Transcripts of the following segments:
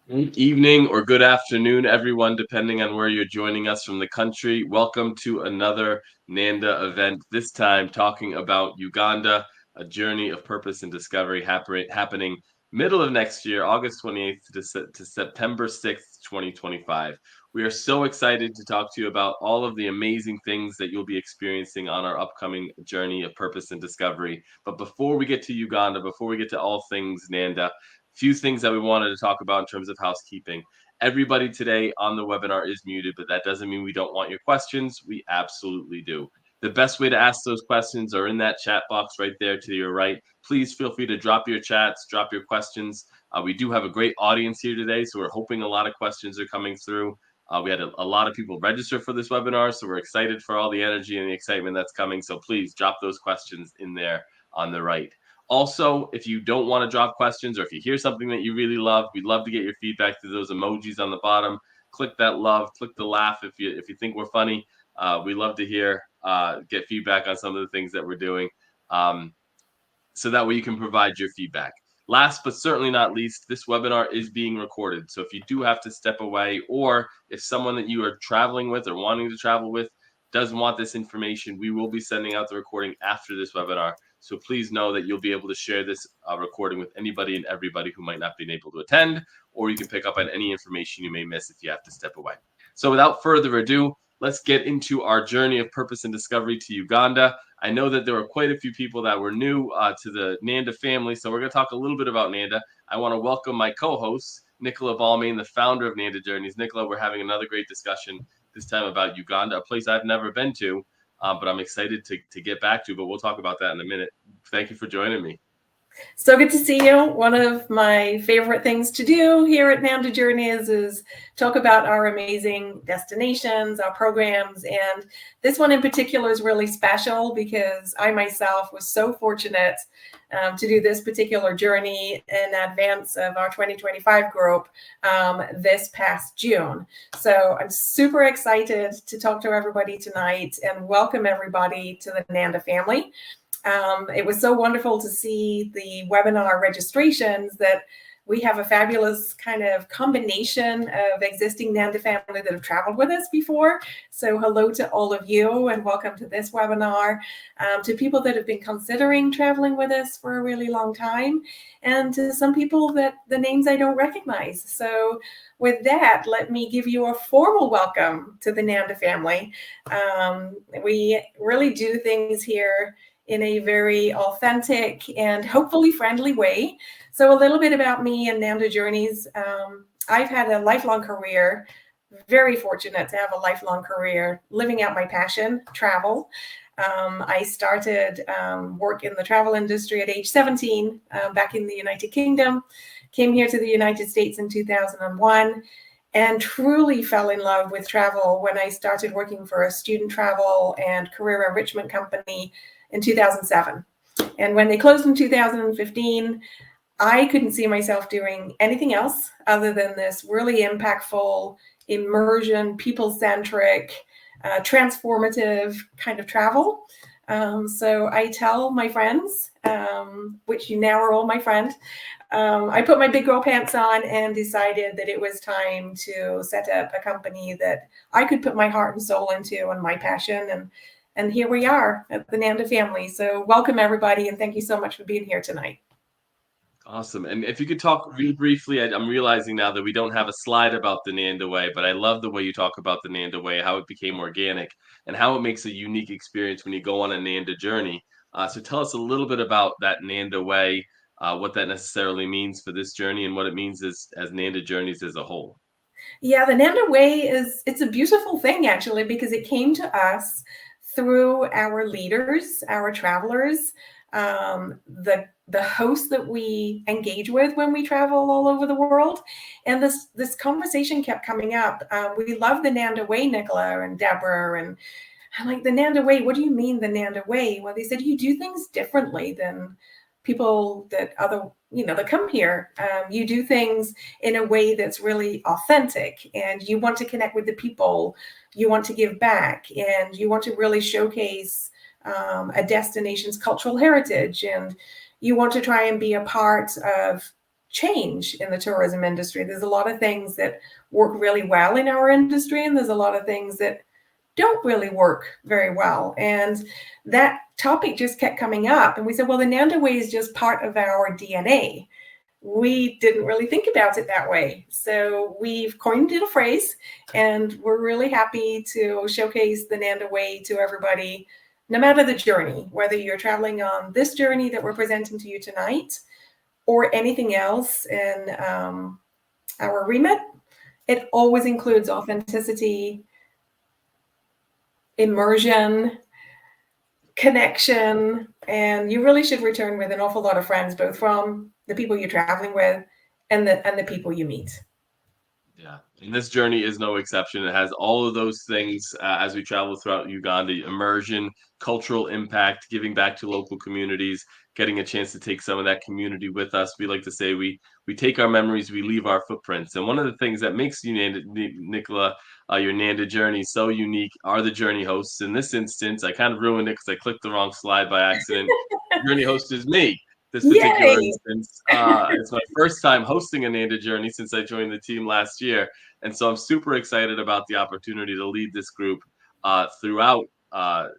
Good evening or good afternoon, everyone, depending on where you're joining us from the country. Welcome to another Nanda event, this time talking about Uganda, a journey of purpose and discovery happening middle of next year, August 28th to September 6th, 2025. We are so excited to talk to you about all of the amazing things that you'll be experiencing on our upcoming journey of purpose and discovery. But before we get to Uganda, before we get to all things Nanda, few things that we wanted to talk about in terms of housekeeping. Everybody today on the webinar is muted, but that doesn't mean we don't want your questions. We absolutely do. The best way to ask those questions are in that chat box right there to your right. Please feel free to drop your chats, drop your questions. We do have a great audience here today, so we're hoping a lot of questions are coming through. We had a lot of people register for this webinar, so we're excited for all the energy and the excitement that's coming. So please drop those questions in there on the right. Also, if you don't want to drop questions or if you hear something that you really love, we'd love to get your feedback through those emojis on the bottom. Click that love, click the laugh if you think we're funny. We love to hear get feedback on some of the things that we're doing, um, so that way you can provide your feedback. Last but certainly not least, this webinar is being recorded. So if you do have to step away, or if someone that you are traveling with or wanting to travel with doesn't want this information, we will be sending out the recording after this webinar. So please know that you'll be able to share this recording with anybody and everybody who might not be able to attend, or you can pick up on any information you may miss if you have to step away. So without further ado, let's get into our journey of purpose and discovery to Uganda. I know that there were quite a few people that were new to the Nanda family, so we're going to talk a little bit about Nanda. I want to welcome my co-host, Nicola Balmain, the founder of Nanda Journeys. Nicola, we're having another great discussion this time about Uganda, a place I've never been to, but I'm excited to get back to, but we'll talk about that in a minute. Thank you for joining me. So good to see you. One of my favorite things to do here at Nanda Journeys is talk about our amazing destinations, our programs. And this one in particular is really special because I myself was so fortunate to do this particular journey in advance of our 2025 group this past June. So I'm super excited to talk to everybody tonight and welcome everybody to the Nanda family. It was so wonderful to see the webinar registrations that we have a fabulous kind of combination of existing Nanda family that have traveled with us before. So hello to all of you and welcome to this webinar, to people that have been considering traveling with us for a really long time, and to some people that the names I don't recognize. So with that, let me give you a formal welcome to the Nanda family. We really do things here in a very authentic and hopefully friendly way. So a little bit about me and Nanda Journeys. I've had a lifelong career, very fortunate to have a lifelong career living out my passion, travel. I started work in the travel industry at age 17 back in the United Kingdom, came here to the United States in 2001, and truly fell in love with travel when I started working for a student travel and career enrichment company in 2007. And when they closed in 2015, I couldn't see myself doing anything else other than this really impactful, immersion, people-centric, transformative kind of travel. So I tell my friends, which you now are all my friend, I put my big girl pants on and decided that it was time to set up a company that I could put my heart and soul into and my passion. And here we are at the Nanda family. So welcome, everybody, and thank you so much for being here tonight. Awesome. And if you could talk really briefly, I'm realizing now that we don't have a slide about the Nanda Way, but I love the way you talk about the Nanda Way, how it became organic, and how it makes a unique experience when you go on a Nanda journey. So tell us a little bit about that Nanda Way, what that necessarily means for this journey, and what it means as Nanda Journeys as a whole. Yeah, the Nanda Way it's a beautiful thing, actually, because it came to us through our leaders, our travelers, the hosts that we engage with when we travel all over the world. And this conversation kept coming up. We love the Nanda Way, Nicola and Deborah. And I'm like, the Nanda Way, what do you mean the Nanda Way? Well, they said, you do things differently than people that come here. You do things in a way that's really authentic, and you want to connect with the people, you want to give back, and you want to really showcase a destination's cultural heritage, and you want to try and be a part of change in the tourism industry. There's a lot of things that work really well in our industry, and there's a lot of things that don't really work very well. And that topic just kept coming up. And we said, well, the Nanda way is just part of our DNA. We didn't really think about it that way. So we've coined it a phrase, and we're really happy to showcase the Nanda way to everybody, no matter the journey, whether you're traveling on this journey that we're presenting to you tonight or anything else in our remit. It always includes authenticity, immersion, connection, and you really should return with an awful lot of friends, both from the people you're traveling with and the people you meet. Yeah, and this journey is no exception. It has all of those things as we travel throughout Uganda: immersion, cultural impact, giving back to local communities, getting a chance to take some of that community with us. We like to say we take our memories, we leave our footprints. And one of the things that makes you, Nicola, your Nanda journey so unique are the journey hosts. In this instance, I kind of ruined it because I clicked the wrong slide by accident. Journey host is me. This particular Yay! instance. It's my first time hosting a Nanda Journey since I joined the team last year, and so I'm super excited about the opportunity to lead this group throughout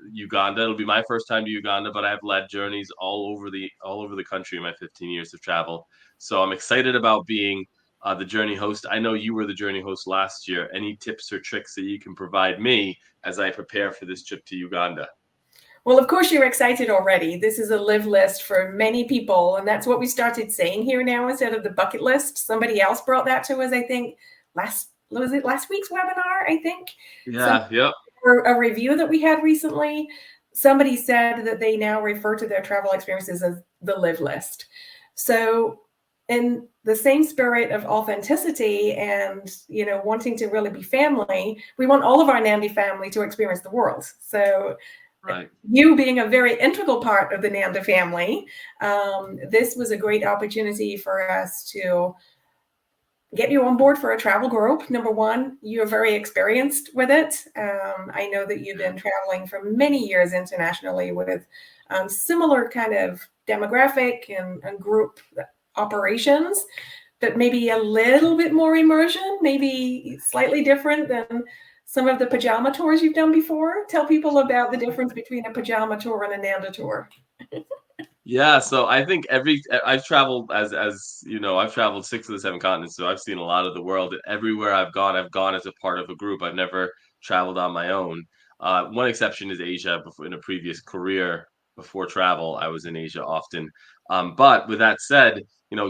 Uganda. It'll be my first time to Uganda, but I have led journeys all over the country in my 15 years of travel. So I'm excited about being the journey host. I know you were the journey host last year. Any tips or tricks that you can provide me as I prepare for this trip to Uganda? Well, of course, you're excited already. This is a live list for many people, and that's what we started saying here now instead of the bucket list. Somebody else brought that to us, I think, last week's webinar, I think? Yeah, yep. Or a review that we had recently, somebody said that they now refer to their travel experiences as the live list. So in the same spirit of authenticity and, wanting to really be family, we want all of our Nandi family to experience the world. So right. You being a very integral part of the Nanda family, this was a great opportunity for us to get you on board for a travel group. Number one, you're very experienced with it. I know that you've been traveling for many years internationally with similar kind of demographic and group operations, but maybe a little bit more immersion, maybe slightly different than some of the pajama tours you've done before. Tell people about the difference between a pajama tour and a Nanda tour. Yeah, so I think I've traveled as you know, I've traveled 6 of the 7 continents, so I've seen a lot of the world. And everywhere I've gone as a part of a group. I've never traveled on my own. One exception is Asia. Before, in a previous career before travel, I was in Asia often. But with that said,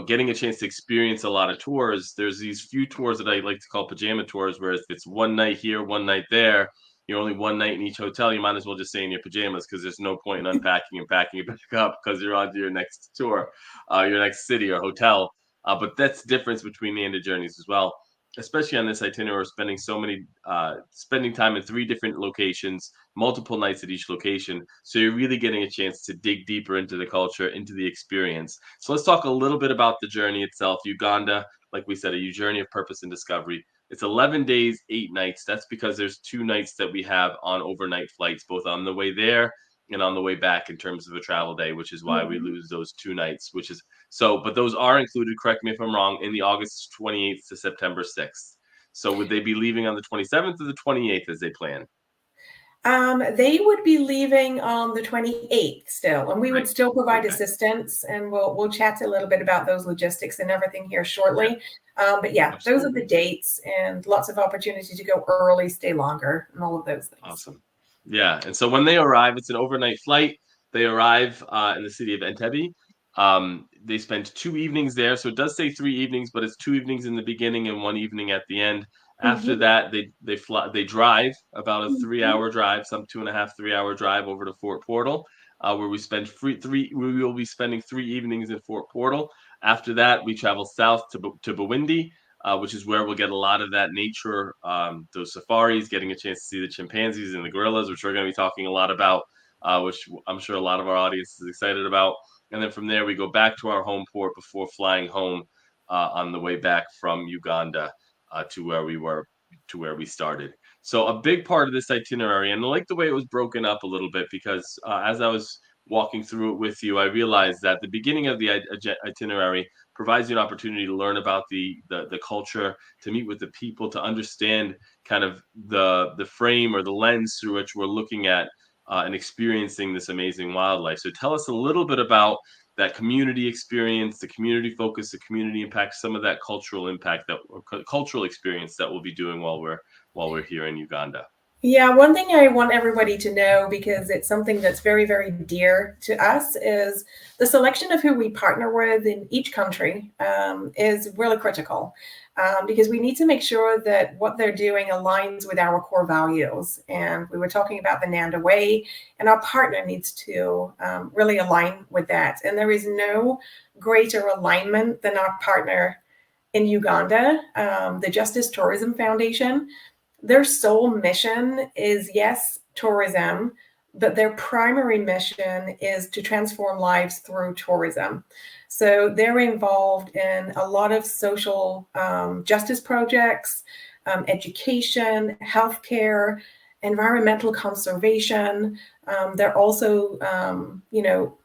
getting a chance to experience a lot of tours, there's these few tours that I like to call pajama tours, where if it's one night here, one night there, you're only one night in each hotel, you might as well just stay in your pajamas because there's no point in unpacking and packing it back up because you're on to your next tour, your next city or hotel. But that's the difference between Nanda journeys as well, especially on this itinerary, spending time in 3 different locations, multiple nights at each location. So you're really getting a chance to dig deeper into the culture, into the experience. So let's talk a little bit about the journey itself. Uganda, like we said, a journey of purpose and discovery. It's 11 days, 8 nights. That's because there's 2 nights that we have on overnight flights, both on the way there and on the way back in terms of a travel day, which is why we lose those 2 nights, but those are included, correct me if I'm wrong, in the August 28th to September 6th. So would they be leaving on the 27th or the 28th as they plan? They would be leaving on the 28th still, and we would Right. still provide Okay. assistance, and we'll chat a little bit about those logistics and everything here shortly. But yeah, Absolutely. those are the dates, and lots of opportunity to go early, stay longer, and all of those things. Awesome. Yeah, and so when they arrive, it's an overnight flight. They arrive in the city of Entebbe. They spend 2 evenings there, so it does say 3 evenings, but it's 2 evenings in the beginning and 1 evening at the end. After that, they drive about a 3-hour drive, some 2.5, 3-hour drive over to Fort Portal, where we will be spending 3 evenings in Fort Portal. After that, we travel south to Bwindi, which is where we'll get a lot of that nature, those safaris, getting a chance to see the chimpanzees and the gorillas, which we're going to be talking a lot about, which I'm sure a lot of our audience is excited about. And then from there, we go back to our home port before flying home on the way back from Uganda to where we started. So a big part of this itinerary, and I like the way it was broken up a little bit, because as I was walking through it with you, I realized that the beginning of the itinerary provides you an opportunity to learn about the culture, to meet with the people, to understand kind of the frame or the lens through which we're looking at and experiencing this amazing wildlife. So tell us a little bit about that community experience, the community focus, the community impact, some of that cultural impact that or cultural experience that we'll be doing while we're here in Uganda. Yeah, one thing I want everybody to know, because it's something that's very, very dear to us, is the selection of who we partner with in each country is really critical, because we need to make sure that what they're doing aligns with our core values. And we were talking about the Nanda Way, and our partner needs to really align with that. And there is no greater alignment than our partner in Uganda, the Justice Tourism Foundation. Their sole mission is, yes, tourism, but their primary mission is to transform lives through tourism. So they're involved in a lot of social justice projects, education, healthcare, environmental conservation. They're also,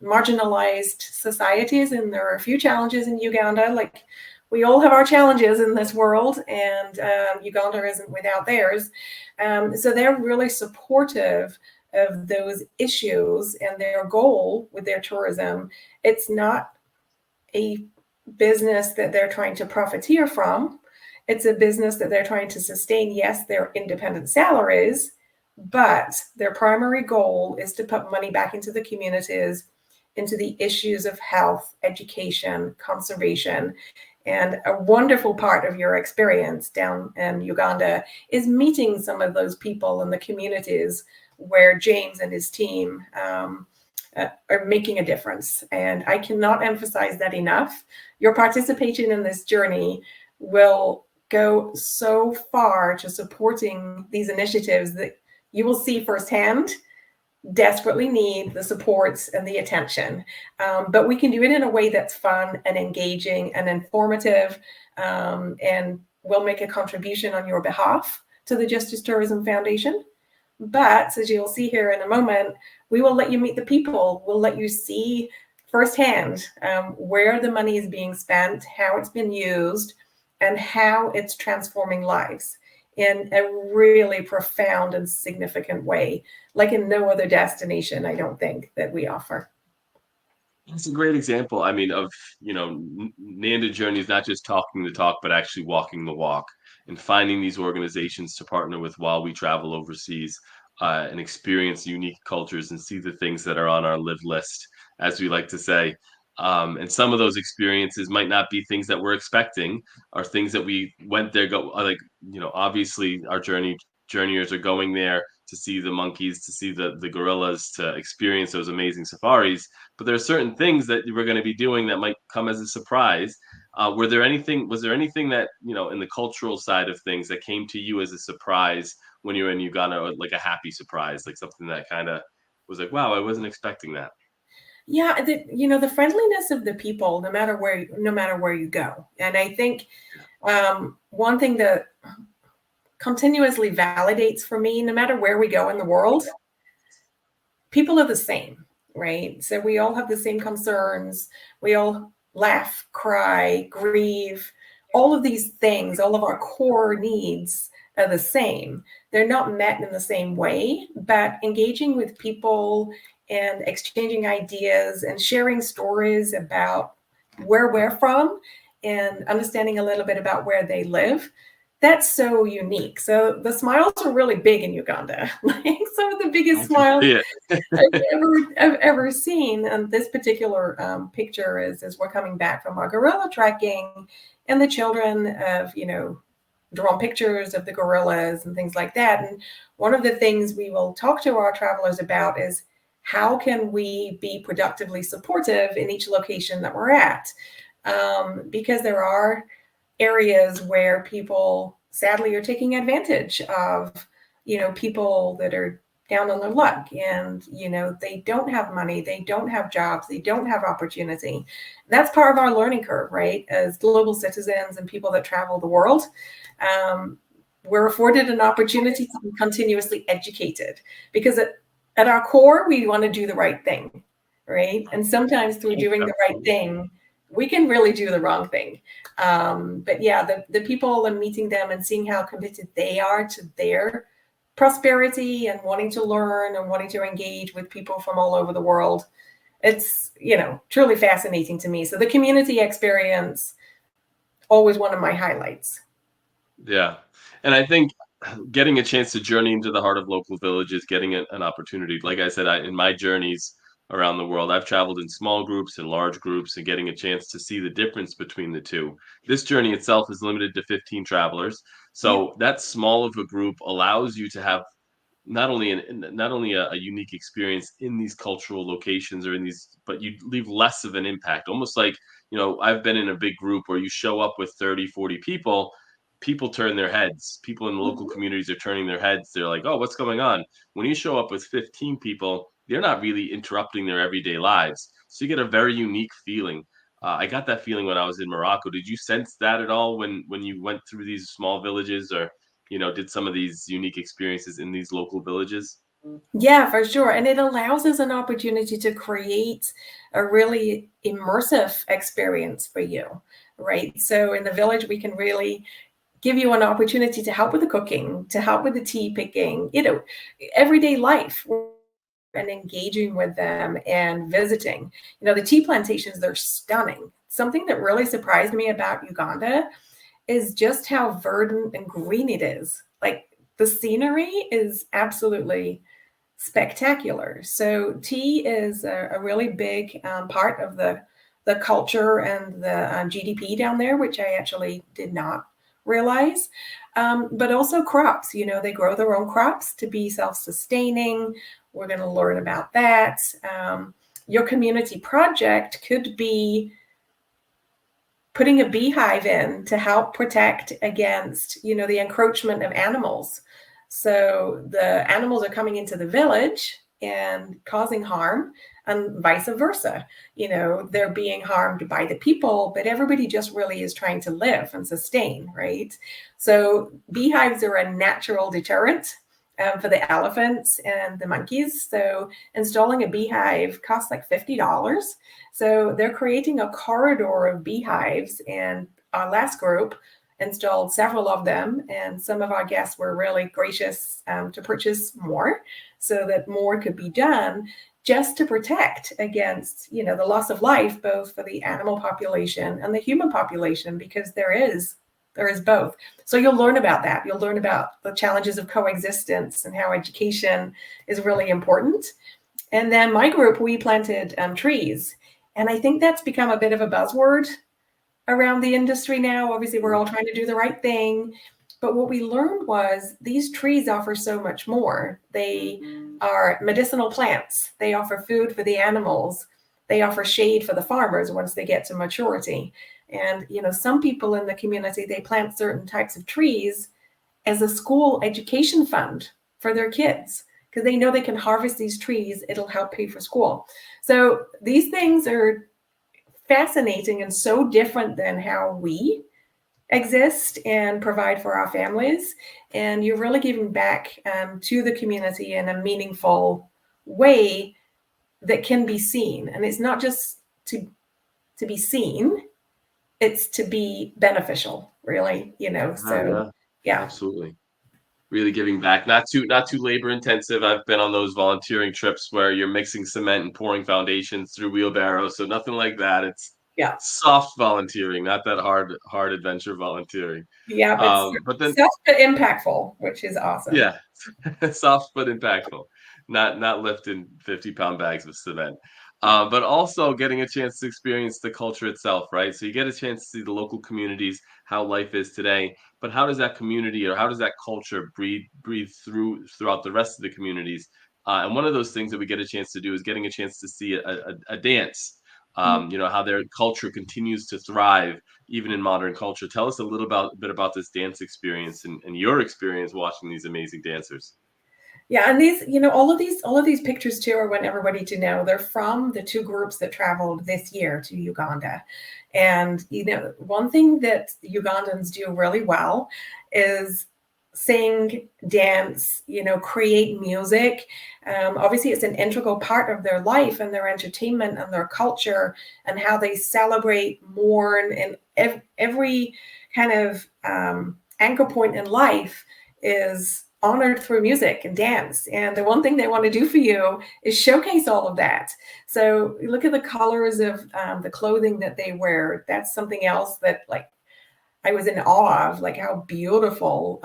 marginalized societies, and there are a few challenges in Uganda, like we all have our challenges in this world, and Uganda isn't without theirs. So they're really supportive of those issues, and their goal with their tourism, it's not a business that they're trying to profiteer from. It's a business that they're trying to sustain, yes, their independent salaries, but their primary goal is to put money back into the communities, into the issues of health, education, conservation. And a wonderful part of your experience down in Uganda is meeting some of those people in the communities where James and his team are making a difference. And I cannot emphasize that enough. Your participation in this journey will go so far to supporting these initiatives that you will see firsthand desperately need the supports and the attention. But we can do it in a way that's fun and engaging and informative, and we'll make a contribution on your behalf to the Justice Tourism Foundation. But as you'll see here in a moment, we will let you meet the people. We'll let you see firsthand where the money is being spent, how it's been used, and how it's transforming lives in a really profound and significant way, like in no other destination, I don't think, that we offer. It's a great example. I mean, of Nanda Journeys, not just talking the talk, but actually walking the walk, and finding these organizations to partner with while we travel overseas, and experience unique cultures and see the things that are on our live list, as we like to say. And some of those experiences might not be things that we're expecting, or things that we went there. Go like obviously our journeyers are going there to see the monkeys, to see the gorillas, to experience those amazing safaris. But there are certain things that we're going to be doing that might come as a surprise. Was there anything that, in the cultural side of things that came to you as a surprise when you were in Uganda, or like a happy surprise, like something that kind of was like, wow, I wasn't expecting that? Yeah, the friendliness of the people, no matter where you go. And I think one thing that continuously validates for me, no matter where we go in the world, people are the same, right? So we all have the same concerns. We all laugh, cry, grieve. All of these things, all of our core needs are the same. They're not met in the same way, but engaging with people and exchanging ideas and sharing stories about where we're from and understanding a little bit about where they live, that's so unique. So the smiles are really big in Uganda. Like some of the biggest smiles I've ever seen. And this particular picture is as we're coming back from our gorilla trekking, and the children have, drawn pictures of the gorillas and things like that. And one of the things we will talk to our travelers about is how can we be productively supportive in each location that we're at? Because there are areas where people sadly are taking advantage of, people that are down on their luck, and they don't have money, they don't have jobs, they don't have opportunity. That's part of our learning curve, right? As global citizens and people that travel the world, we're afforded an opportunity to be continuously educated, because at our core we want to do the right thing, right? And sometimes through doing the right thing, we can really do the wrong thing. But yeah, the people and meeting them and seeing how committed they are to their prosperity and wanting to learn and wanting to engage with people from all over the world, it's, truly fascinating to me. So the community experience, always one of my highlights. Yeah. And I think getting a chance to journey into the heart of local villages, getting an opportunity, like I said, in my journeys around the world, I've traveled in small groups and large groups, and getting a chance to see the difference between the two. This journey itself is limited to 15 travelers. Yeah. So that small of a group allows you to have not only a unique experience in these cultural locations or in these, but you leave less of an impact, almost like, I've been in a big group where you show up with 30, 40 people. People turn their heads. People in the local Mhm. communities are turning their heads. They're like, oh, what's going on? When you show up with 15 people, they're not really interrupting their everyday lives, so you get a very unique feeling. I got that feeling when I was in Morocco. Did you sense that at all when you went through these small villages, or did some of these unique experiences in these local villages? Yeah, for sure. And it allows us an opportunity to create a really immersive experience for you, right? So in the village, we can really give you an opportunity to help with the cooking, to help with the tea picking, everyday life, and engaging with them and visiting. The tea plantations, they're stunning. Something that really surprised me about Uganda is just how verdant and green it is. Like, the scenery is absolutely spectacular. So tea is a really big part of the culture and the GDP down there, which I actually did not realize. But also crops, they grow their own crops to be self-sustaining. We're going to learn about that. Your community project could be putting a beehive in to help protect against, the encroachment of animals. So the animals are coming into the village and causing harm, and vice versa. They're being harmed by the people, but everybody just really is trying to live and sustain, right? So beehives are a natural deterrent for the elephants and the monkeys. So installing a beehive costs like $50. So they're creating a corridor of beehives, and our last group installed several of them, and some of our guests were really gracious to purchase more so that more could be done, just to protect against, the loss of life, both for the animal population and the human population, because there is both. So you'll learn about that. You'll learn about the challenges of coexistence and how education is really important. And then my group, we planted trees. And I think that's become a bit of a buzzword around the industry now. Obviously, we're all trying to do the right thing. But what we learned was these trees offer so much more. They are medicinal plants. They offer food for the animals. They offer shade for the farmers once they get to maturity. And, some people in the community, they plant certain types of trees as a school education fund for their kids, because they know they can harvest these trees. It'll help pay for school. So these things are fascinating and so different than how we exist and provide for our families. And you're really giving back to the community in a meaningful way that can be seen. And it's not just to be seen, it's to be beneficial, really, so yeah. Absolutely. Really giving back, not too labor intensive. I've been on those volunteering trips where you're mixing cement and pouring foundations through wheelbarrows, so nothing like that. It's Yeah. soft volunteering, not that hard adventure volunteering. Yeah, it's But then, self but impactful, which is awesome. yeah, soft but impactful. Not lifting 50-pound bags of cement. But also getting a chance to experience the culture itself, right? So you get a chance to see the local communities, how life is today, but how does that community, or how does that culture breathe throughout the rest of the communities? And one of those things that we get a chance to do is getting a chance to see a dance. How their culture continues to thrive even in modern culture. Tell us a little bit about this dance experience and your experience watching these amazing dancers. Yeah, and these, all of these pictures too, I want everybody to know they're from the two groups that traveled this year to Uganda. And one thing that Ugandans do really well is sing, dance, create music. Obviously, it's an integral part of their life and their entertainment and their culture and how they celebrate, mourn, and every kind of anchor point in life is honored through music and dance. And the one thing they want to do for you is showcase all of that. So you look at the colors of the clothing that they wear. That's something else that, like, I was in awe of, like, how beautiful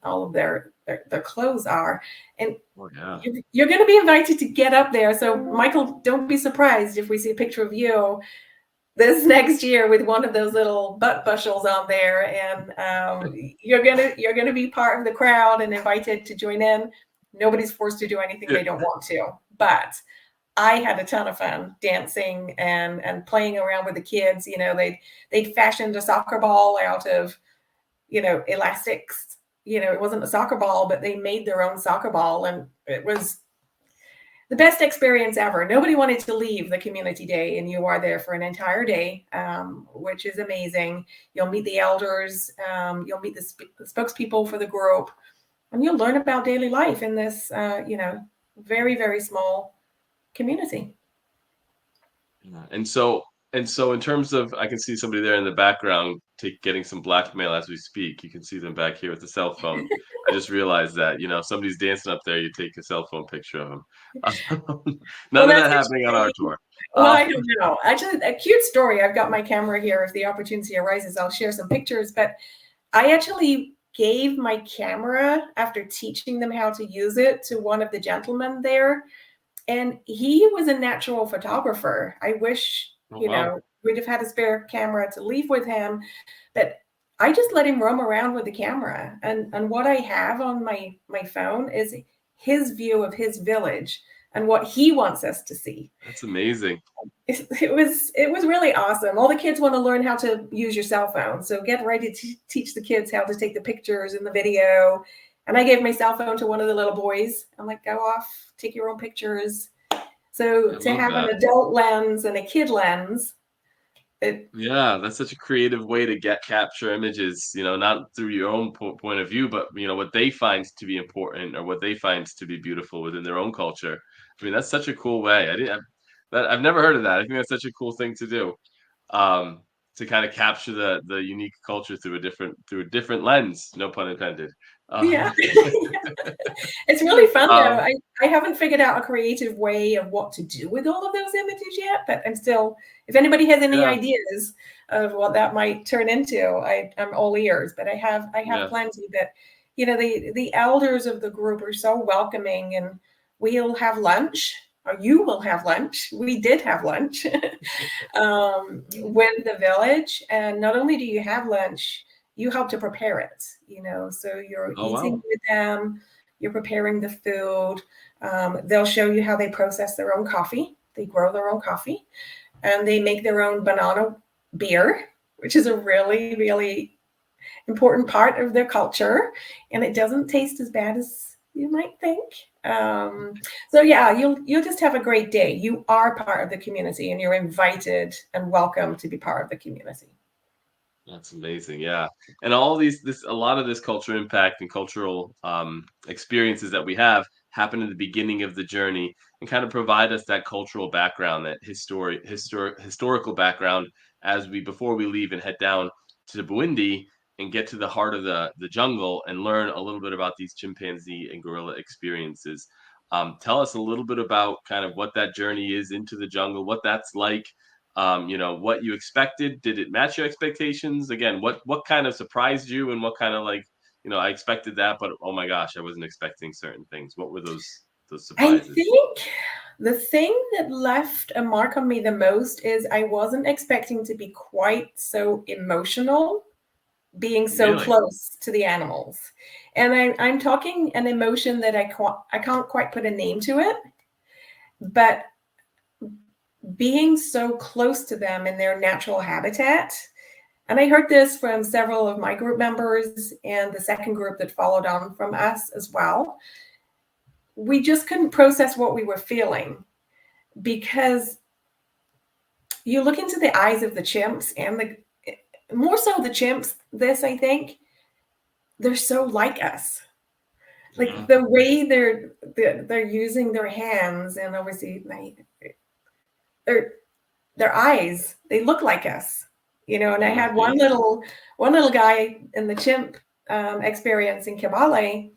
all of their clothes are. And you're going to be invited to get up there. So Michael, don't be surprised if we see a picture of you this next year with one of those little butt bushels on there, and you're gonna be part of the crowd and invited to join in. Nobody's forced to do anything they don't want to, but I had a ton of fun dancing and playing around with the kids. They'd fashioned a soccer ball out of elastics. It wasn't a soccer ball, but they made their own soccer ball, and it was the best experience ever. Nobody wanted to leave the community day, and you are there for an entire day, which is amazing. You'll meet the elders, you'll meet the spokespeople for the group, and you'll learn about daily life in this, very, very small community. And so in terms of, I can see somebody there in the background getting some blackmail as we speak. You can see them back here with the cell phone. I just realized that, if somebody's dancing up there, you take a cell phone picture of them. None of that happening on our tour. Well, I don't know. Actually, a cute story. I've got my camera here. If the opportunity arises, I'll share some pictures. But I actually gave my camera, after teaching them how to use it, to one of the gentlemen there. And he was a natural photographer. I wish, we'd have had a spare camera to leave with him. But I just let him roam around with the camera. And what I have on my phone is his view of his village and what he wants us to see. That's amazing. It was really awesome. All the kids want to learn how to use your cell phone. So get ready to teach the kids how to take the pictures and the video. And I gave my cell phone to one of the little boys. I'm like, go off, take your own pictures. So to have an adult lens and a kid lens. That's such a creative way to capture images, not through your own point of view, but what they find to be important or what they find to be beautiful within their own culture. I mean, that's such a cool way. I've never heard of that. I think that's such a cool thing to do, to kind of capture the unique culture through a different lens. No pun intended. Yeah. It's really fun though. I haven't figured out a creative way of what to do with all of those images yet, but I'm still, if anybody has any ideas of what that might turn into, I'm all ears. But I have plenty. But the elders of the group are so welcoming, and we'll have lunch, or you will have lunch. We did have lunch with the village, and not only do you have lunch, you help to prepare it, so you're eating with them, you're preparing the food. They'll show you how they process their own coffee. They grow their own coffee, and they make their own banana beer, which is a really, really important part of their culture. And it doesn't taste as bad as you might think. So yeah, you'll just have a great day. You are part of the community, and you're invited and welcome to be part of the community. That's amazing, yeah. And all a lot of this cultural impact and cultural experiences that we have happen in the beginning of the journey and kind of provide us that cultural background, that historical background before we leave and head down to Burundi and get to the heart of the jungle and learn a little bit about these chimpanzee and gorilla experiences. Tell us a little bit about kind of what that journey is into the jungle, what that's like. What you expected. Did it match your expectations? Again, what kind of surprised you, and what kind of, like, I expected that, but oh my gosh, I wasn't expecting certain things. What were those surprises? I think the thing that left a mark on me the most is I wasn't expecting to be quite so emotional, being so close to the animals. And I'm talking an emotion that I can't quite put a name to it, but being so close to them in their natural habitat. And I heard this from several of my group members and the second group that followed on from us as well. We just couldn't process what we were feeling, because you look into the eyes of the chimps, and more so the chimps, I think, they're so like us. Like the way they're using their hands, and obviously their eyes, they look like us, you know. And I had one little guy in the chimp experience in Kibale,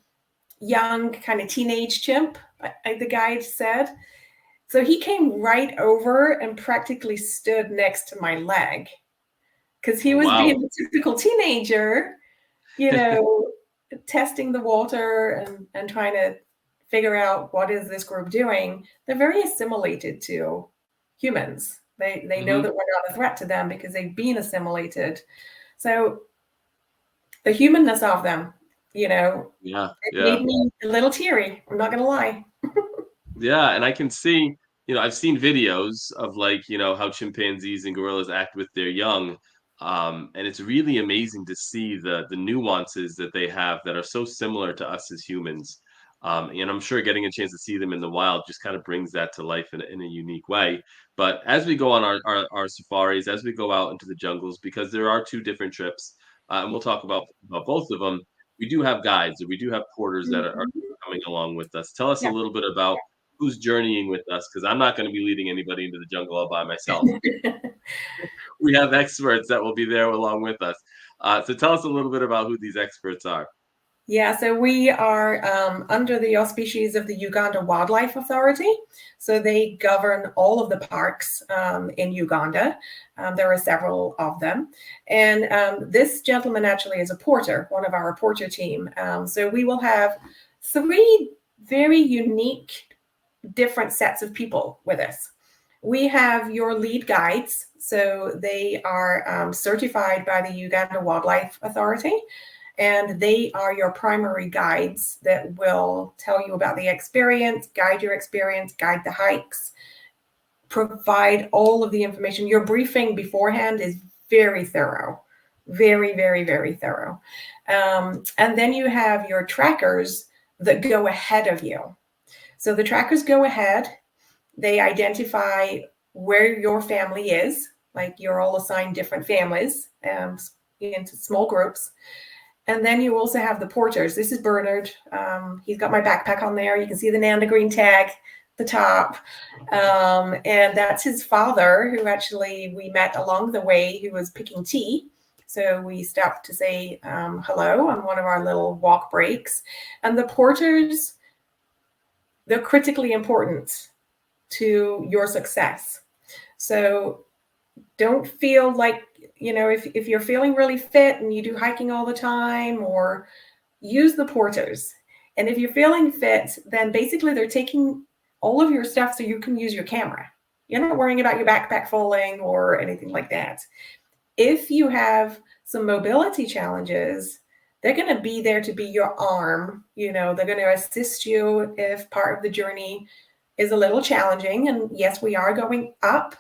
young kind of teenage chimp, the guide said. So he came right over and practically stood next to my leg because he was being a typical teenager, you know, testing the water and trying to figure out what is this group doing. They're very assimilated to humans. They know that we're not a threat to them because they've been assimilated. So the humanness of them, you know, it made me a little teary. I'm not going to lie. Yeah, and I can see, I've seen videos of like, how chimpanzees and gorillas act with their young. And it's really amazing to see the nuances that they have that are so similar to us as humans. And I'm sure getting a chance to see them in the wild just kind of brings that to life in a unique way. But as we go on our safaris, as we go out into the jungles, because there are two different trips, and we'll talk about both of them, we do have guides, or we do have porters that are coming along with us. Tell us a little bit about who's journeying with us, because I'm not going to be leading anybody into the jungle all by myself. We have experts that will be there along with us. So tell us a little bit about who these experts are. Yeah, so we are under the auspices of the Uganda Wildlife Authority. So they govern all of the parks in Uganda. There are several of them. And this gentleman actually is a porter, one of our porter team. So we will have 3 very unique different sets of people with us. We have your lead guides. So they are certified by the Uganda Wildlife Authority, and they are your primary guides that will tell you about the experience, guide your experience, guide the hikes, provide all of the information. Your briefing beforehand is very thorough, very, very, very thorough. And then you have your trackers that go ahead of you. So the trackers go ahead, they identify where your family is, like you're all assigned different families into small groups. And then you also have the porters. This is Bernard. He's got my backpack on there. You can see the Nanda green tag, the top. And that's his father, who actually we met along the way, who was picking tea. So we stopped to say hello on one of our little walk breaks. And the porters, they're critically important to your success. So don't feel like, if you're feeling really fit and you do hiking all the time, or use the porters. And if you're feeling fit, then basically they're taking all of your stuff so you can use your camera. You're not worrying about your backpack falling or anything like that. If you have some mobility challenges, they're going to be there to be your arm. They're going to assist you if part of the journey is a little challenging. And yes, we are going up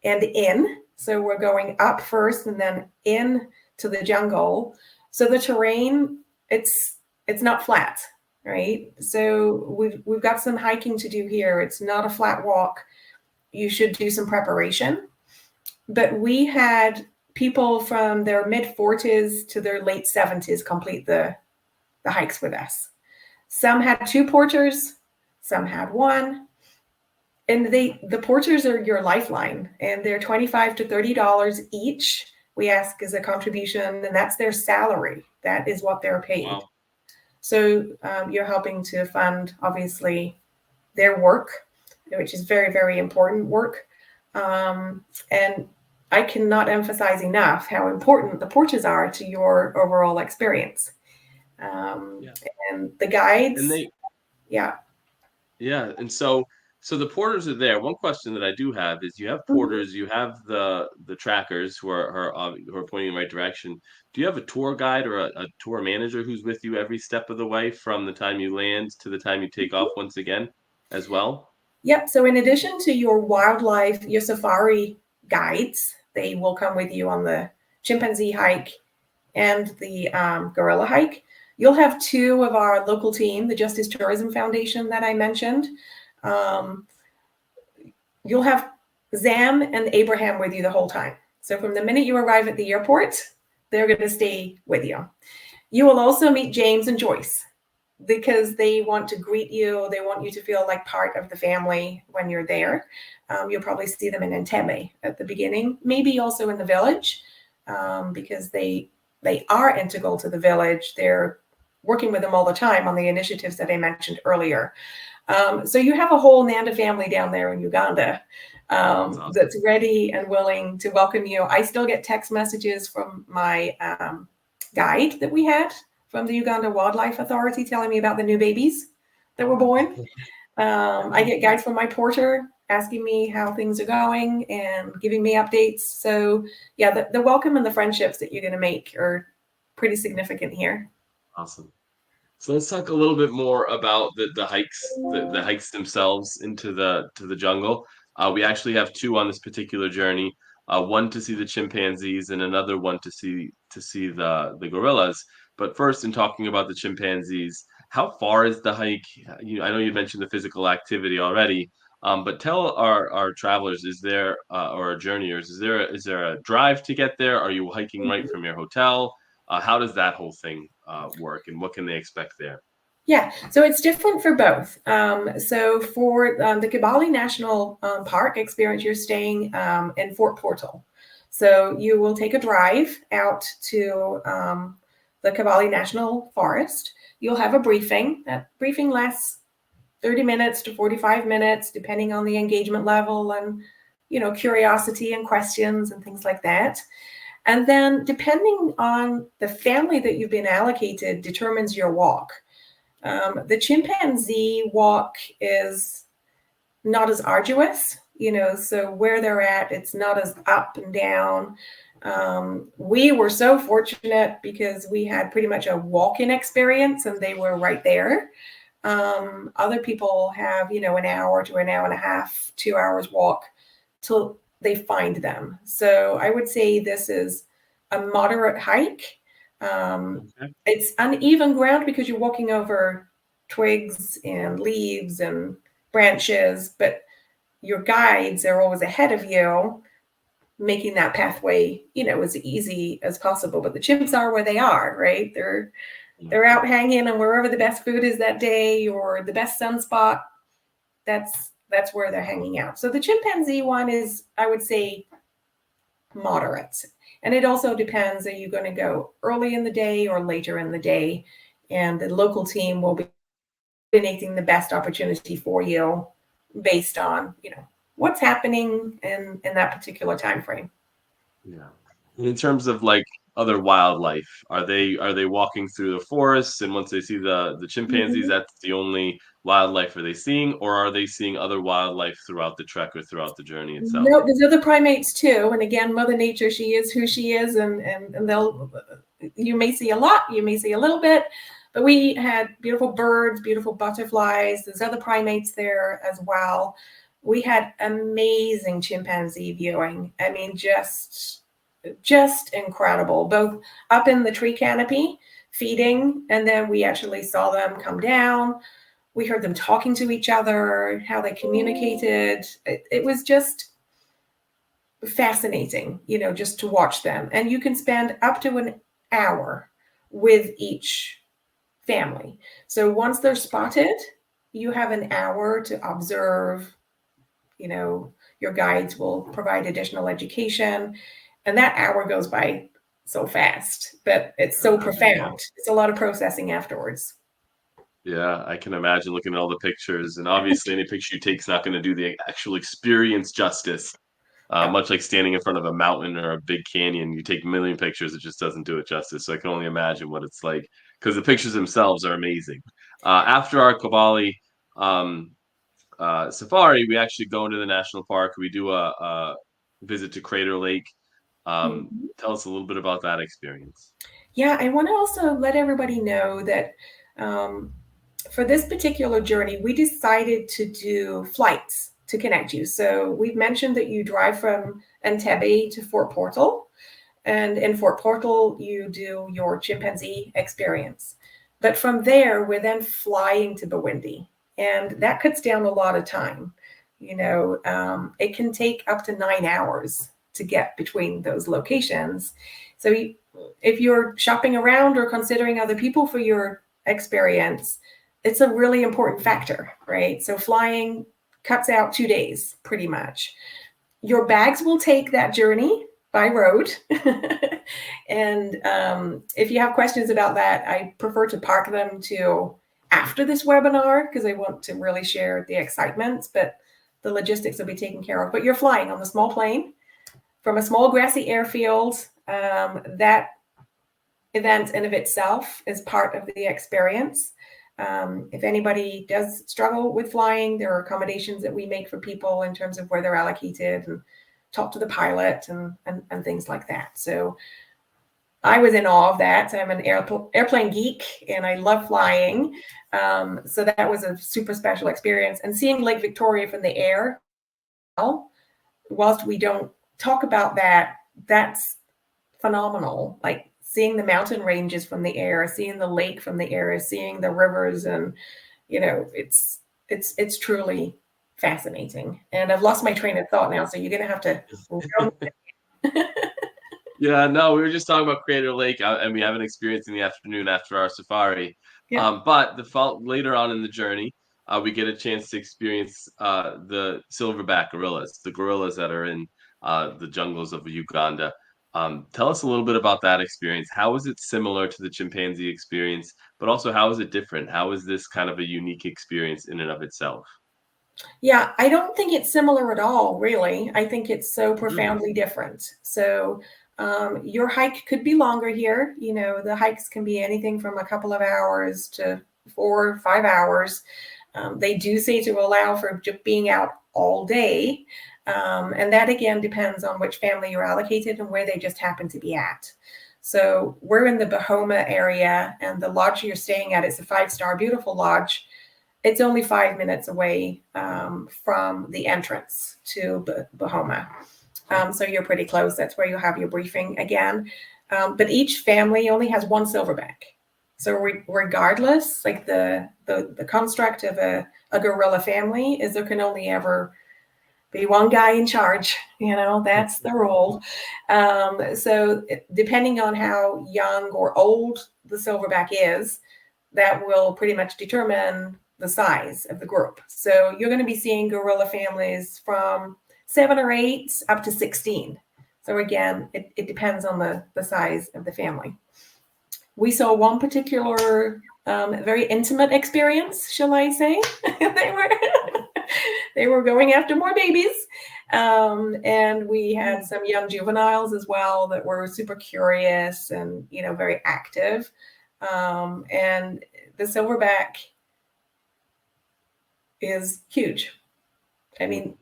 and in. So we're going up first and then in to the jungle. So the terrain, it's not flat, right? So we've got some hiking to do here. It's not a flat walk. You should do some preparation. But we had people from their mid-40s to their late 70s complete the hikes with us. Some had 2 porters, some had 1. And the porters are your lifeline, and they're $25 to $30 each. We ask as a contribution, and that's their salary. That is what they're paid. Wow. So you're helping to fund, obviously, their work, which is very, very important work. And I cannot emphasize enough how important the porters are to your overall experience. And the guides. And Yeah. And so the porters are there. One question that I do have is, you have porters, you have the trackers who are pointing in the right direction. Do you have a tour guide or a tour manager who's with you every step of the way from the time you land to the time you take off once again as well? Yep. So in addition to your wildlife, your safari guides, they will come with you on the chimpanzee hike and the gorilla hike. You'll have 2 of our local team, the Justice Tourism Foundation that I mentioned. You'll have Zam and Abraham with you the whole time. So from the minute you arrive at the airport, they're going to stay with you. You will also meet James and Joyce because they want to greet you. They want you to feel like part of the family when you're there. You'll probably see them in Entebbe at the beginning, maybe also in the village, because they are integral to the village. They're working with them all the time on the initiatives that I mentioned earlier. So you have a whole Nanda family down there in Uganda Awesome. that's ready and willing to welcome you. I still get text messages from my guide that we had from the Uganda Wildlife Authority telling me about the new babies that were born. I get guides from my porter asking me how things are going and giving me updates. So yeah, the welcome and the friendships that you're going to make are pretty significant here. Awesome. So let's talk a little bit more about the hikes, the hikes themselves into the jungle. We actually have two on this particular journey. One to see the chimpanzees and another one to see the gorillas. But first, in talking about the chimpanzees, how far is the hike? I know you mentioned the physical activity already, but tell our travelers, is there or our journeyers, is there a drive to get there? Are you hiking right from your hotel? How does that whole thing work, and what can they expect there? Yeah, so it's different for both. So for the Kibale National Park experience, you're staying in Fort Portal. So you will take a drive out to the Kibale National Forest. You'll have a briefing. That briefing lasts 30 minutes to 45 minutes, depending on the engagement level and, curiosity and questions and things like that. And then depending on the family that you've been allocated determines your walk. The chimpanzee walk is not as arduous, so where they're at, it's not as up and down. We were so fortunate because we had pretty much a walk-in experience and they were right there. Other people have, an hour to an hour and a half, 2 hours walk till they find them. So I would say this is a moderate hike. Okay. It's uneven ground because you're walking over twigs and leaves and branches, but your guides are always ahead of you, making that pathway, as easy as possible. But the chimps are where they are, right? They're out hanging, and wherever the best food is that day or the best sunspot, that's where they're hanging out. So the chimpanzee one is, I would say, moderate. And it also depends, are you going to go early in the day or later in the day? And the local team will be coordinating the best opportunity for you based on, what's happening in that particular time frame. Yeah. In terms of like other wildlife, are they walking through the forests, and once they see the chimpanzees, Mhm. that's the only wildlife are they seeing, or are they seeing other wildlife throughout the trek or throughout the journey itself? No, there's other primates too. And again, Mother Nature, she is who she is, and you may see a lot, you may see a little bit, but we had beautiful birds, beautiful butterflies. There's other primates there as well. We had amazing chimpanzee viewing. I mean, just incredible, both up in the tree canopy feeding, and then we actually saw them come down. We heard them talking to each other, how they communicated. It was just fascinating, just to watch them. And you can spend up to an hour with each family. So once they're spotted, you have an hour to observe. Your guides will provide additional education, and that hour goes by so fast, but it's so Yeah. profound. It's a lot of processing afterwards. Yeah, I can imagine looking at all the pictures, and obviously any picture you take is not going to do the actual experience justice. No. Much like standing in front of a mountain or a big canyon, you take a million pictures, it just doesn't do it justice. So I can only imagine what it's like because the pictures themselves are amazing. After our Kibale um, safari, we actually go into the national park. We do a visit to Crater Lake. Mhm. Tell us a little bit about that experience. Yeah, I want to also let everybody know that um, for this particular journey, we decided to do flights to connect you. So we've mentioned that you drive from Entebbe to Fort Portal, and in Fort Portal, you do your chimpanzee experience. But from there, we're then flying to Bawindi, and that cuts down a lot of time. It can take up to 9 hours to get between those locations. So if you're shopping around or considering other people for your experience, it's a really important factor, right? So flying cuts out 2 days pretty much. Your bags will take that journey by road. And if you have questions about that, I prefer to park them to after this webinar because I want to really share the excitement, but the logistics will be taken care of. But you're flying on a small plane from a small grassy airfield. That event in of itself is part of the experience. If anybody does struggle with flying, there are accommodations that we make for people in terms of where they're allocated and talk to the pilot and things like that. So I was in awe of that. I'm an airplane geek and I love flying. So that was a super special experience. And seeing Lake Victoria from the air, whilst we don't talk about that, that's phenomenal. Like seeing the mountain ranges from the air, seeing the lake from the air, seeing the rivers, and it's truly fascinating. And I've lost my train of thought now, so you're gonna have to. Yeah, no, we were just talking about Crater Lake, and we have an experience in the afternoon after our safari. Yeah. But later on in the journey, we get a chance to experience the silverback gorillas, the gorillas that are in the jungles of Uganda. Tell us a little bit about that experience. How is it similar to the chimpanzee experience, but also how is it different? How is this kind of a unique experience in and of itself? Yeah, I don't think it's similar at all, really. I think it's so profoundly different. So your hike could be longer here. The hikes can be anything from a couple of hours to 4 or 5 hours. They do say to allow for just being out all day. And that, again, depends on which family you're allocated and where they just happen to be at. So we're in the Bahoma area, and the lodge you're staying at is a 5-star, beautiful lodge. It's only 5 minutes away from the entrance to Bahoma. So you're pretty close. That's where you'll have your briefing again. But each family only has one silverback. So regardless, like the construct of a gorilla family is there can only ever be one guy in charge. That's the rule. So depending on how young or old the silverback is, that will pretty much determine the size of the group. So you're going to be seeing gorilla families from 7 or 8 up to 16. So again, it depends on the size of the family. We saw one particular very intimate experience, shall I say. They were going after more babies. And we had some young juveniles as well that were super curious and, very active. And the silverback is huge. I mean,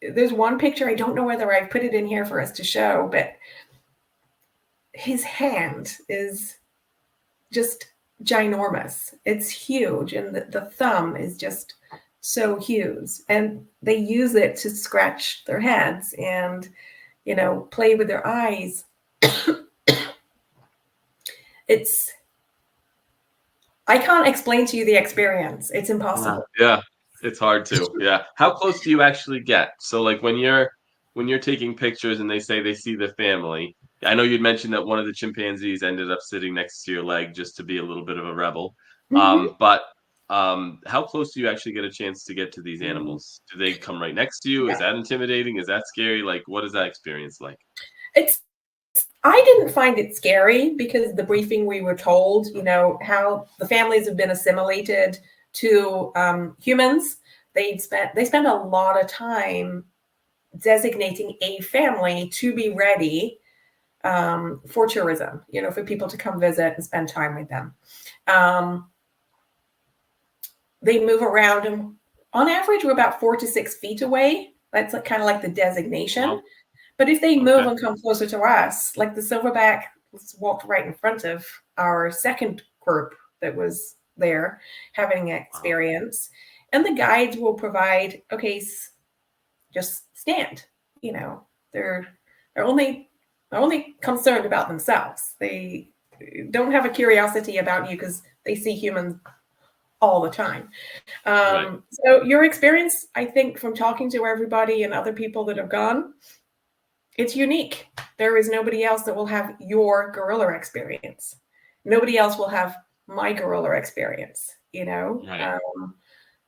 there's one picture, I don't know whether I put it in here for us to show, but his hand is just ginormous. It's huge. And the thumb is just so huge. And they use it to scratch their heads and, play with their eyes. I can't explain to you the experience. It's impossible. Yeah, it's hard to. Yeah. How close do you actually get? So like when you're taking pictures and they say they see the family, I know you'd mentioned that one of the chimpanzees ended up sitting next to your leg just to be a little bit of a rebel. But how close do you actually get a chance to get to these animals? Do they come right next to you? Yeah. Is that intimidating? Is that scary? Like, what is that experience like? I didn't find it scary because the briefing we were told, how the families have been assimilated to humans. They spend a lot of time designating a family to be ready for tourism, for people to come visit and spend time with them. They move around, and on average, we're about 4 to 6 feet away. That's kind of like the designation. Wow. But if they move and come closer to us, like the silverback walked right in front of our second group that was there having an experience. And the guides will provide, just stand. They're only concerned about themselves. They don't have a curiosity about you because they see humans all the time. Right. So your experience, I think, from talking to everybody and other people that have gone, it's unique. There is nobody else that will have your gorilla experience. Nobody else will have my gorilla experience, you know, Right.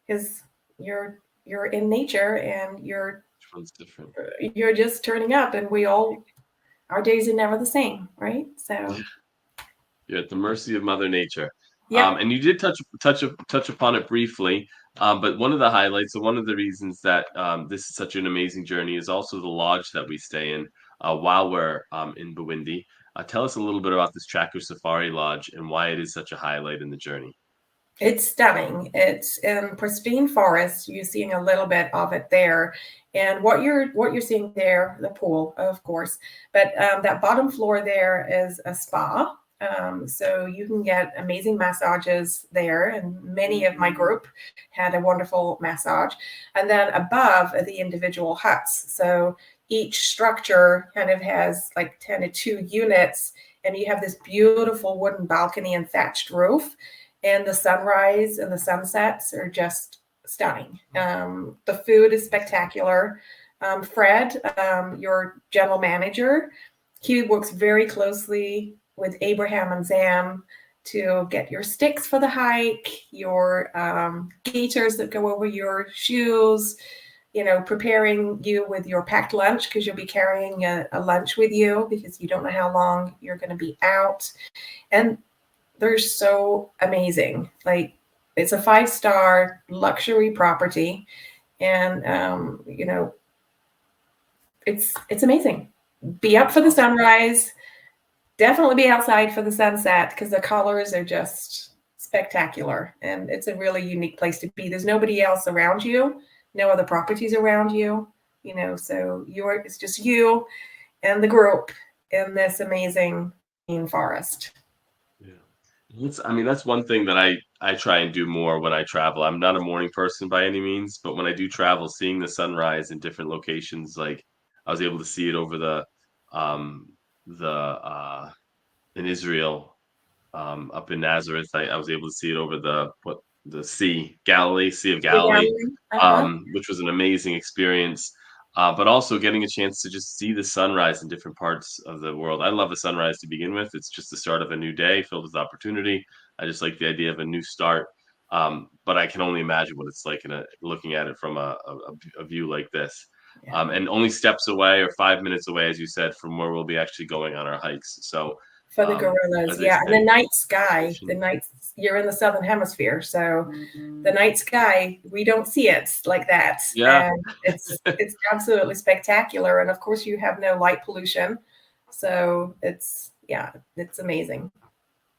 because you're in nature and Which one's different? you're just turning up, and our days are never the same, right? So You're at the mercy of Mother Nature. yep. And you did touch upon it briefly, but one of the highlights, and one of the reasons that this is such an amazing journey, is also the lodge that we stay in while we're in Buwindi. Tell us a little bit about this Tracker Safari Lodge and why it is such a highlight in the journey. It's stunning. It's in pristine forest. You're seeing a little bit of it there, and what you're seeing there, the pool, of course, but that bottom floor there is a spa. So you can get amazing massages there, and many of my group had a wonderful massage. And then above are the individual huts. So each structure kind of has like 10 to 2 units, and you have this beautiful wooden balcony and thatched roof, and the sunrise and the sunsets are just stunning. The food is spectacular. Fred, your general manager, he works very closely with Abraham and Zam to get your sticks for the hike, your gaiters that go over your shoes, you know, preparing you with your packed lunch, because you'll be carrying a lunch with you because you don't know how long you're going to be out. And they're so amazing. Like, it's a 5-star luxury property, and you know, it's amazing. Be up for the sunrise. Definitely be outside for the sunset, because the colors are just spectacular, and it's a really unique place to be. There's nobody else around you, no other properties around you, you know, so it's just you and the group in this amazing forest. Yeah. That's one thing that I try and do more when I travel. I'm not a morning person by any means, but when I do travel, seeing the sunrise in different locations, like I was able to see it over um the in Israel, up in Nazareth. I was able to see it over the Sea of Yeah. Galilee, Uh-huh. which was an amazing experience. But also getting a chance to just see the sunrise in different parts of the world. I love a sunrise to begin with. It's just the start of a new day filled with opportunity. I just like the idea of a new start. But I can only imagine what it's like looking at it from a view like this. Yeah. And only steps away or 5 minutes away, as you said, from where we'll be actually going on our hikes. So, For the gorillas, as they yeah. And the say, night sky, you're in the southern hemisphere, so the night sky, we don't see it like that. yeah, And it's absolutely spectacular. And of course you have no light pollution. So it's amazing.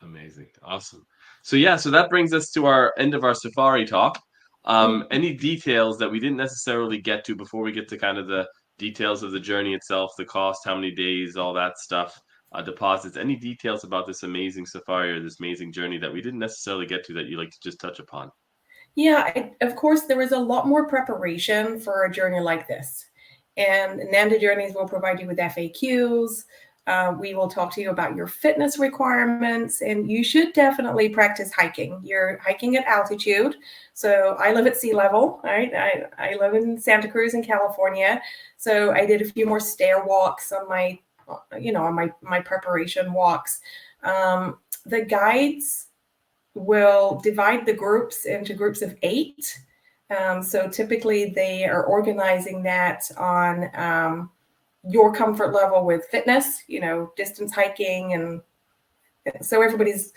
amazing, awesome. So yeah, so that brings us to our end of our safari talk. Mhm. Any details that we didn't necessarily get to before we get to kind of the details of the journey itself, the cost, how many days, all that stuff, deposits, any details about this amazing safari or this amazing journey that we didn't necessarily get to that you like to just touch upon? Yeah, of course, there is a lot more preparation for a journey like this. And Nanda Journeys will provide you with FAQs. We will talk to you about your fitness requirements, and you should definitely practice hiking. You're hiking at altitude. So I live at sea level, right? I live in Santa Cruz in California. So I did a few more stair walks on my preparation walks. The guides will divide the groups into groups of 8. So typically they are organizing that on your comfort level with fitness, you know, distance hiking. And so everybody's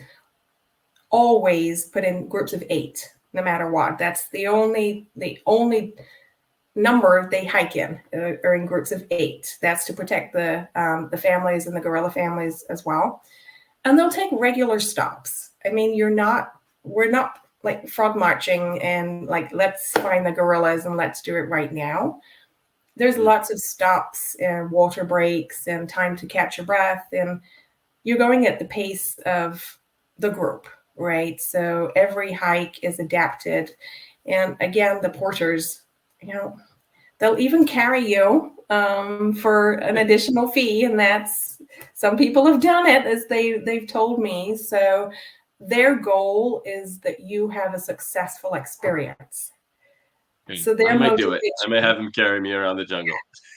always put in groups of 8, no matter what. That's the only number they hike in, are in groups of 8. That's to protect the families and the gorilla families as well. And they'll take regular stops. I mean, we're not like frog marching and like, let's find the gorillas and let's do it right now. There's Mm. lots of stops and water breaks and time to catch your breath. And you're going at the pace of the group, right? So every hike is adapted. And again, the porters, you know, they'll even carry you for an additional fee, and that's, some people have done it, as they've told me. So their goal is that you have a successful experience. Okay. So I their might do it. I may have motivation, him carry me around the jungle.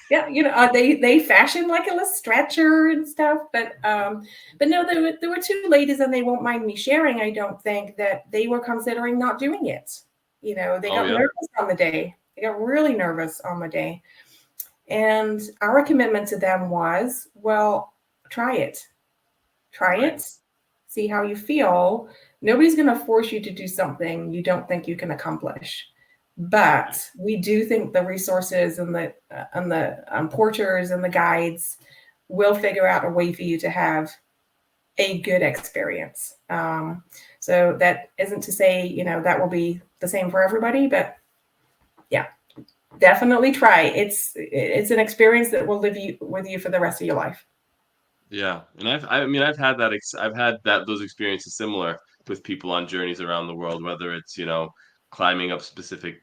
yeah, they fashion like a little stretcher and stuff, but no, there were two ladies, and they won't mind me sharing. I don't think that they were considering not doing it. They Oh got yeah. nervous on the day. They got really nervous on the day, and our commitment to them was, well, try it, try Right. it, see how you feel. Nobody's going to force you to do something you don't think you can accomplish. But Right. we do think the resources and the porters and the guides will figure out a way for you to have a good experience. So that isn't to say that will be the same for everybody, but yeah, definitely try. It's an experience that will live with you for the rest of your life. Yeah, and I mean, I've had those experiences similar with people on journeys around the world, whether it's, climbing up specific,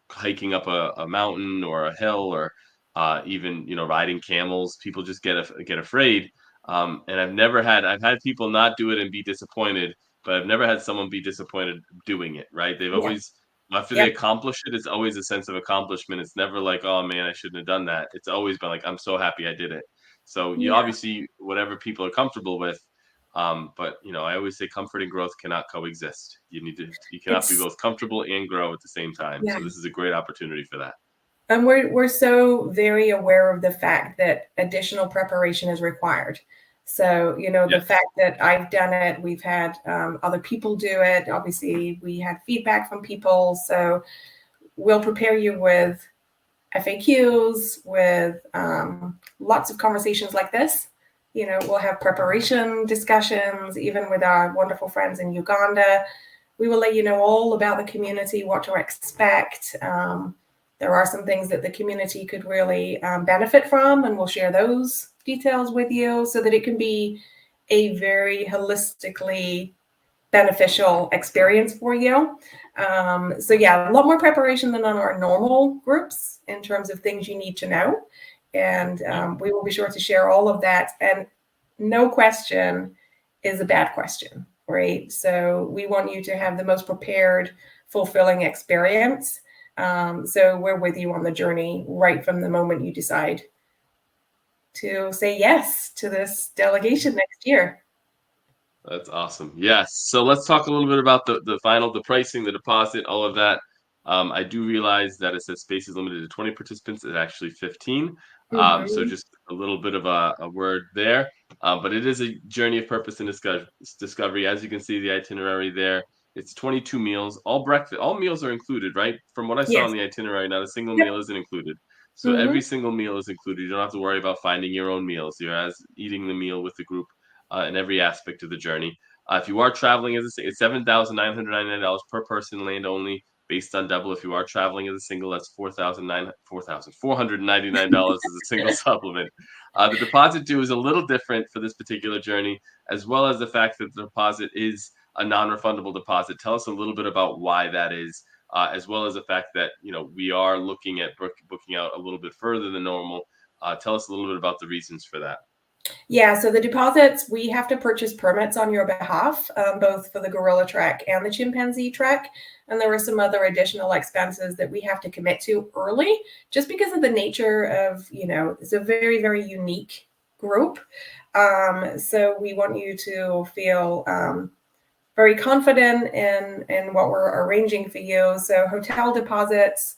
hiking up a mountain or a hill, or even, riding camels. People just get afraid. And I've had people not do it and be disappointed, but I've never had someone be disappointed doing it, right? They've Yeah. always, after they Yep. accomplish it, it's always a sense of accomplishment. It's never like, oh man, I shouldn't have done that. It's always been like, I'm so happy I did it. So you Yeah. obviously whatever people are comfortable with, but I always say comfort and growth cannot coexist. You cannot be It's both comfortable and grow at the same time. yeah. So this is a great opportunity for that. And we're so very aware of the fact that additional preparation is required. So, the Yes. fact that I've done it, we've had other people do it. Obviously, we had feedback from people. So, we'll prepare you with FAQs, with lots of conversations like this. We'll have preparation discussions, even with our wonderful friends in Uganda. We will let you know all about the community, what to expect. There are some things that the community could really benefit from, and we'll share those details with you so that it can be a very holistically beneficial experience for you. So yeah, a lot more preparation than on our normal groups in terms of things you need to know. And Yeah. we will be sure to share all of that. And no question is a bad question, right? So we want you to have the most prepared, fulfilling experience. So we're with you on the journey right from the moment you decide to say yes to this delegation next year. That's awesome. Yes. So let's talk a little bit about the pricing, the deposit, all of that. I do realize that it says space is limited to 20 participants. It's actually 15. So Mm-hmm. just a little bit of a word there. But it is a journey of purpose and discovery. As you can see, the itinerary there. It's 22 meals, all meals are included, right? From what I saw Yes. on the itinerary, not a single Yep. meal isn't included. So Mm-hmm. every single meal is included. You don't have to worry about finding your own meals. You're as eating the meal with the group in every aspect of the journey. If you are traveling as it's $7,999 per person, land only, based on double. If you are traveling as a single, that's $4,499 as a single supplement. The deposit due is a little different for this particular journey, as well as the fact that the deposit is a non-refundable deposit. Tell us a little bit about why that is, as well as the fact that we are looking at booking out a little bit further than normal. Tell us a little bit about the reasons for that. Yeah, so the deposits, we have to purchase permits on your behalf, both for the gorilla trek and the chimpanzee trek. And there are some other additional expenses that we have to commit to early, just because of the nature of, it's a very, very unique group. So we want you to feel very confident in what we're arranging for you. So hotel deposits,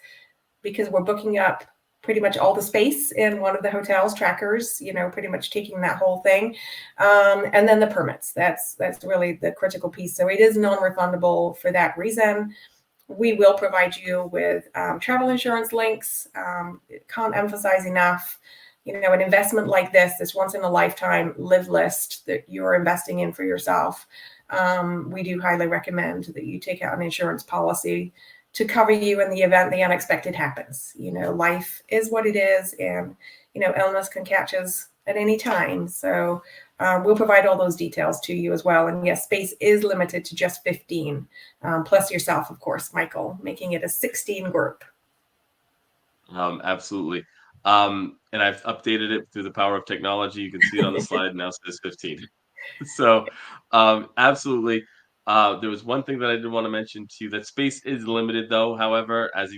because we're booking up pretty much all the space in one of the hotels trackers, pretty much taking that whole thing. And then the permits, that's really the critical piece. So it is non-refundable for that reason. We will provide you with travel insurance links. Can't emphasize enough, an investment like this once in a lifetime live list that you're investing in for yourself. We do highly recommend that you take out an insurance policy to cover you in the event the unexpected happens. Life is what it is, and illness can catch us at any time. So we'll provide all those details to you as well. And yes, space is limited to just 15, plus yourself, of course, Michael, making it a 16 group. Absolutely. And I've updated it through the power of technology. You can see it on the slide now, it says 15. So, absolutely. There was one thing that I did want to mention to you, that space is limited though. However, as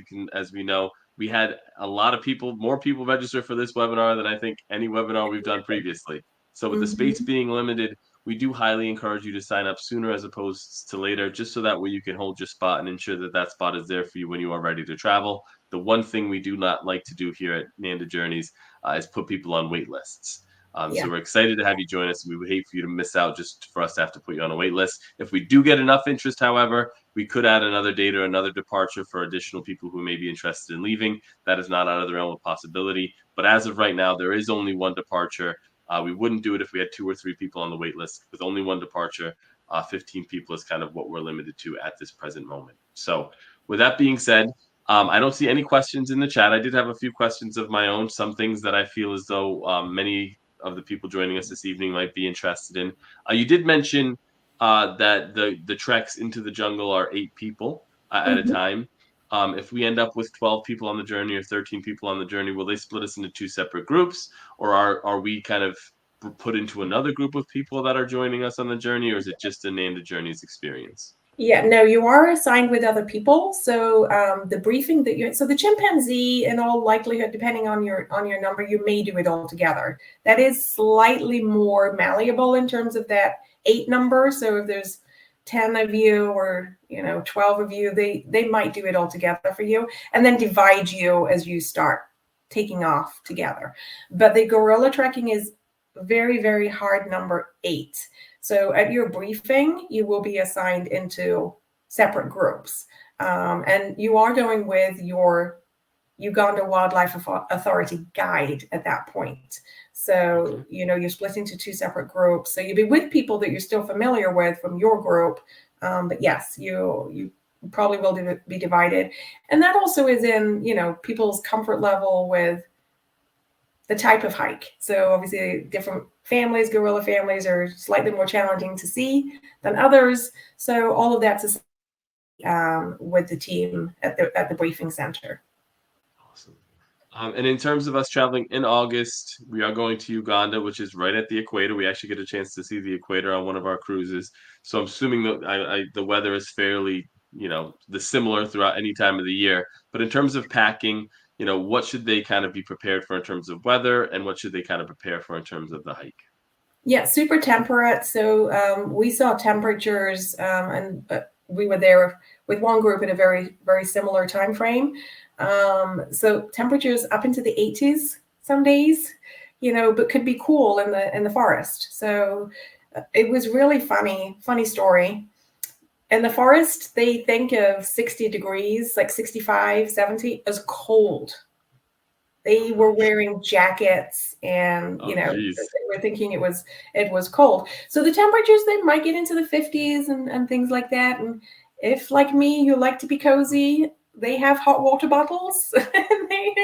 we know, we had a lot of people, more people register for this webinar than I think any webinar we've done previously. So with the space Mhm. being limited, we do highly encourage you to sign up sooner as opposed to later, just so that way you can hold your spot and ensure that that spot is there for you when you are ready to travel. The one thing we do not like to do here at Nanda Journeys is put people on wait lists. So Yeah. we're excited to have you join us. We would hate for you to miss out just for us to have to put you on a wait list. If we do get enough interest, however, we could add another date or another departure for additional people who may be interested in leaving. That is not out of the realm of possibility. But as of right now, there is only one departure. We wouldn't do it if we had 2 or 3 people on the wait list. With only one departure, 15 people is kind of what we're limited to at this present moment. So with that being said, I don't see any questions in the chat. I did have a few questions of my own, some things that I feel as though many of the people joining us this evening might be interested in. You did mention that the treks into the jungle are 8 people at a Mhm. time. If we end up with 12 people on the journey or 13 people on the journey, will they split us into 2 separate groups, or are we kind of put into another group of people that are joining us on the journey, or is it just a Nanda Journeys experience? Yeah, no, you are assigned with other people. So the briefing that so the chimpanzee, in all likelihood, depending on your number, you may do it all together. That is slightly more malleable in terms of that 8 number. So if there's 10 of you or 12 of you, they might do it all together for you and then divide you as you start taking off together. But the gorilla trekking is very, very hard number 8. So at your briefing, you will be assigned into separate groups. And you are going with your Uganda Wildlife Authority guide at that point. So, you're split into 2 separate groups. So you'll be with people that you're still familiar with from your group. But yes, you probably will be divided. And that also is in, people's comfort level with the type of hike. So obviously different families, gorilla families, are slightly more challenging to see than others. So all of that's with the team at the briefing center. Awesome. And in terms of us traveling in August, we are going to Uganda, which is right at the equator. We actually get a chance to see the equator on one of our cruises. So I'm assuming that the weather is fairly, the similar throughout any time of the year. But in terms of packing, what should they kind of be prepared for in terms of weather, and what should they kind of prepare for in terms of the hike? Yeah, super temperate. So we saw temperatures, and we were there with one group in a very, very similar time frame. So temperatures up into the 80s some days, but could be cool in the forest. So it was really funny story. In the forest, they think of 60 degrees, like 65, 70, as cold. They were wearing jackets and, Oh, they geez. were thinking it was cold. So the temperatures, they might get into the 50s and things like that. And if, like me, you like to be cozy, they have hot water bottles. And they,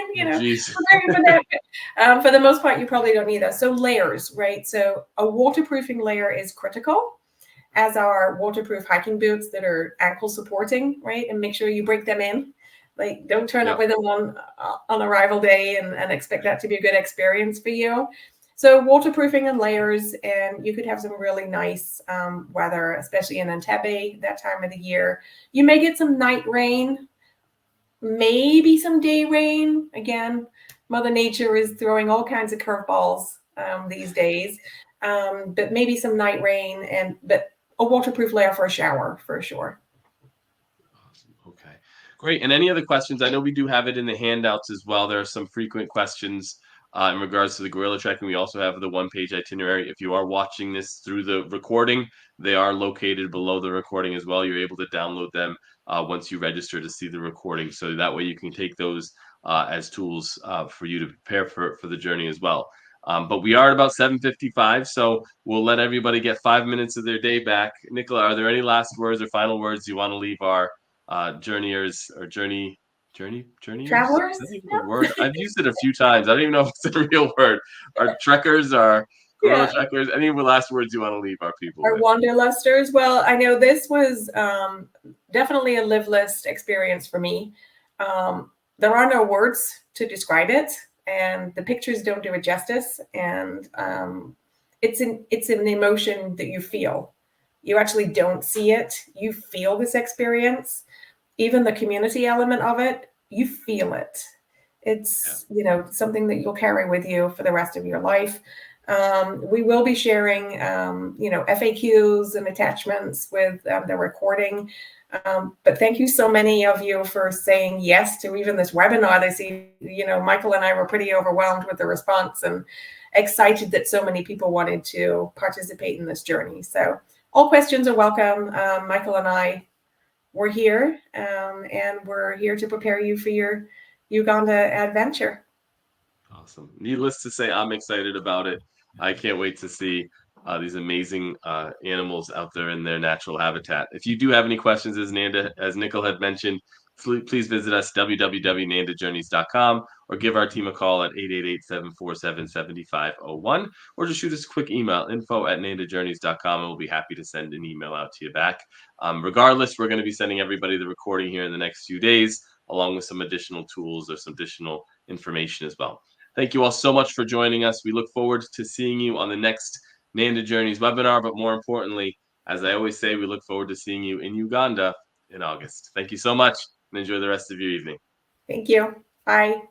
Geez. preparing for that. For the most part, you probably don't need that. So layers, right? So a waterproofing layer is critical, as are waterproof hiking boots that are ankle supporting, right? And make sure you break them in. Like, don't turn up Yep. with them on arrival day and expect that to be a good experience for you. So waterproofing and layers, and you could have some really nice weather, especially in Entebbe that time of the year. You may get some night rain, maybe some day rain. Again, Mother Nature is throwing all kinds of curveballs these days, but maybe some night rain, but a waterproof layer for a shower for sure. Awesome. Okay, great. And any other questions? I know we do have it in the handouts as well. There are some frequent questions in regards to the gorilla trekking. We also have the one-page itinerary. If you are watching this through the recording, they are located below the recording as well. You're able to download them once you register to see the recording. So that way you can take those as tools for you to prepare for the journey as well. But we are at about 7:55, so we'll let everybody get 5 minutes of their day back. Nicola, are there any last words or final words you want to leave our journeyers or journeyers? Is Travelers, that even a yep. word? I've used it a few times. I don't even know if it's a real word. Our trekkers, our gorilla Yeah. trekkers. Any last words you want to leave our people Our with? wanderlusters. Well, I know this was definitely a live list experience for me. There are no words to describe it, and the pictures don't do it justice. And it's an emotion that you feel. You actually don't see it. You feel this experience. Even the community element of it, you feel it. It's, something that you'll carry with you for the rest of your life. We will be sharing, FAQs and attachments with the recording. But thank you so many of you for saying yes to even this webinar. I see, Michael and I were pretty overwhelmed with the response and excited that so many people wanted to participate in this journey. So all questions are welcome. Michael and I, we're here, and we're here to prepare you for your Uganda adventure. Awesome. Needless to say, I'm excited about it. I can't wait to see these amazing animals out there in their natural habitat. If you do have any questions, as Nicole had mentioned, please visit us, www.nandajourneys.com, or give our team a call at 888-747-7501, or just shoot us a quick email, info@nandajourneys.com, and we'll be happy to send an email out to you back. Regardless, we're going to be sending everybody the recording here in the next few days, along with some additional tools or some additional information as well. Thank you all so much for joining us. We look forward to seeing you on the next Nanda Journeys webinar, but more importantly, as I always say, we look forward to seeing you in Uganda in August. Thank you so much, and enjoy the rest of your evening. Thank you. Bye.